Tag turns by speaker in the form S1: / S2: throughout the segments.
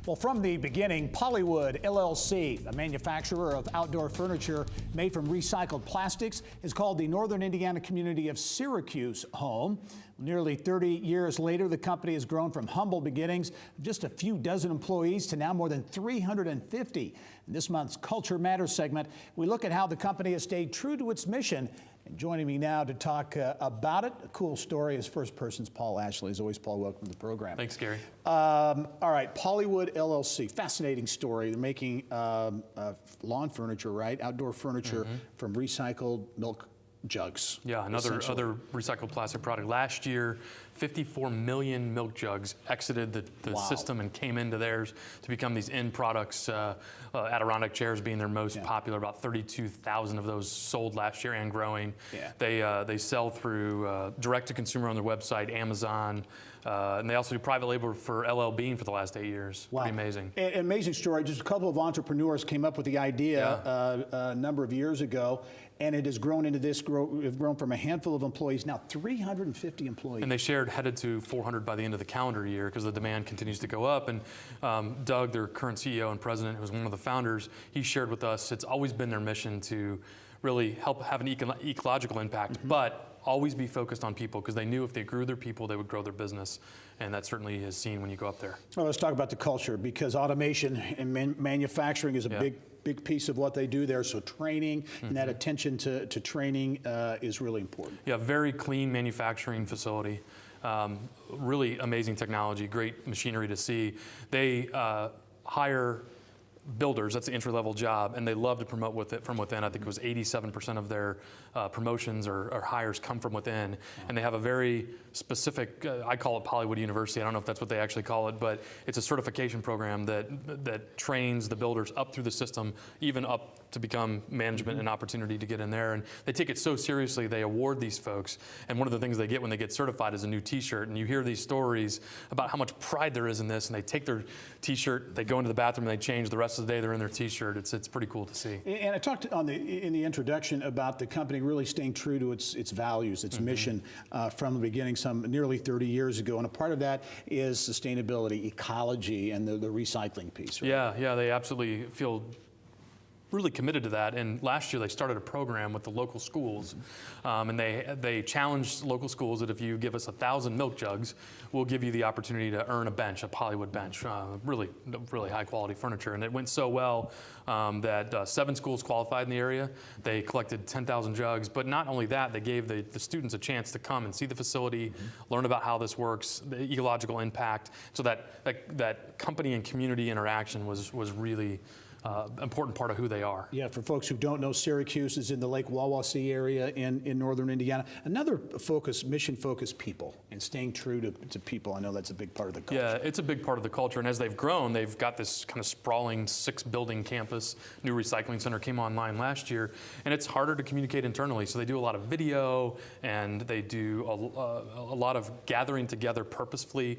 S1: Well, from the beginning, Polywood, LLC, a manufacturer of outdoor furniture made from recycled plastics, is called the Northern Indiana community of Syracuse home. Nearly 30 years later, the company has grown from humble beginnings, just a few dozen employees, to now more than 350. In this month's Culture Matters segment, we look at how the company has stayed true to its mission. And joining me now to talk about it, a cool story, is First Person's Paul Ashley. As always, Paul, welcome to the program.
S2: Thanks, Gary.
S1: All right, Polywood LLC, fascinating story. They're making lawn furniture, right? Outdoor furniture from recycled milk jugs.
S2: Yeah, other recycled plastic product. Last year, 54 million milk jugs exited the system and came into theirs to become these end products. Adirondack chairs being their most popular. About 32,000 of those sold last year and growing. Yeah. They sell through direct to consumer on their website, Amazon, and they also do private label for LL Bean for the last 8 years. Wow. Pretty amazing. An
S1: amazing story. Just a couple of entrepreneurs came up with the idea a number of years ago, and it has grown into this. We've grown from a handful of employees, now 350 employees.
S2: And they headed to 400 by the end of the calendar year because the demand continues to go up. And Doug, their current CEO and president, who was one of the founders, he shared with us it's always been their mission to really help have an ecological impact, but always be focused on people, because they knew if they grew their people, they would grow their business. And that certainly is seen when you go up there.
S1: Well, let's talk about the culture, because automation and manufacturing is a big piece of what they do there. So training and that attention to training is really important.
S2: Yeah, very clean manufacturing facility. Really amazing technology, great machinery to see. They hire builders, that's the entry-level job, and they love to promote from within. I think it was 87% of their promotions or hires come from within. And they have a very specific, I call it Polywood University, I don't know if that's what they actually call it, but it's a certification program that trains the builders up through the system, even up to become management and opportunity to get in there. And they take it so seriously, they award these folks. And one of the things they get when they get certified is a new t-shirt. And you hear these stories about how much pride there is in this, and they take their t-shirt, they go into the bathroom, and they change. The rest of the day they're in their t-shirt. It's pretty cool to see.
S1: And I talked in the introduction about the company really staying true to its values, its mission from the beginning, some nearly 30 years ago. And a part of that is sustainability, ecology, and the recycling piece. Right?
S2: Yeah, they absolutely feel really committed to that. And last year they started a program with the local schools, and they challenged local schools that if you give us 1,000 milk jugs, we'll give you the opportunity to earn a bench, a Polywood bench, really high quality furniture. And it went so well that 7 schools qualified in the area. They collected 10,000 jugs, but not only that, they gave the students a chance to come and see the facility, learn about how this works, the ecological impact. So that company and community interaction was really important part of who they are.
S1: Yeah, for folks who don't know, Syracuse is in the Lake Wawasee area in northern Indiana. Another focus, mission-focused people, and staying true to people. I know that's a big part of the culture.
S2: Yeah, it's a big part of the culture, and as they've grown, they've got this kind of sprawling 6-building campus. New recycling center came online last year, and it's harder to communicate internally, so they do a lot of video, and they do a lot of gathering together purposefully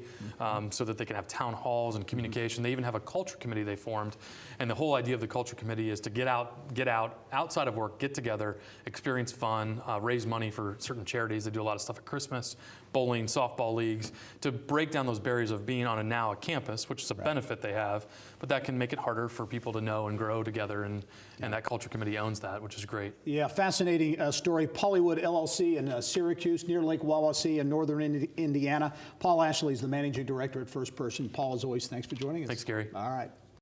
S2: so that they can have town halls and communication. They even have a culture committee they formed, and the whole idea of the culture committee is to get out outside of work, get together, experience fun, raise money for certain charities. They do a lot of stuff at Christmas, bowling, softball leagues, to break down those barriers of being on a campus, which is a benefit they have, but that can make it harder for people to know and grow together, and that culture committee owns that, which is great.
S1: Yeah, fascinating story. Polywood LLC in Syracuse, near Lake Wawasee in northern Indiana. Paul Ashley is the managing director at First Person. Paul, as always, thanks for joining us.
S2: Thanks, Gary.
S1: All right.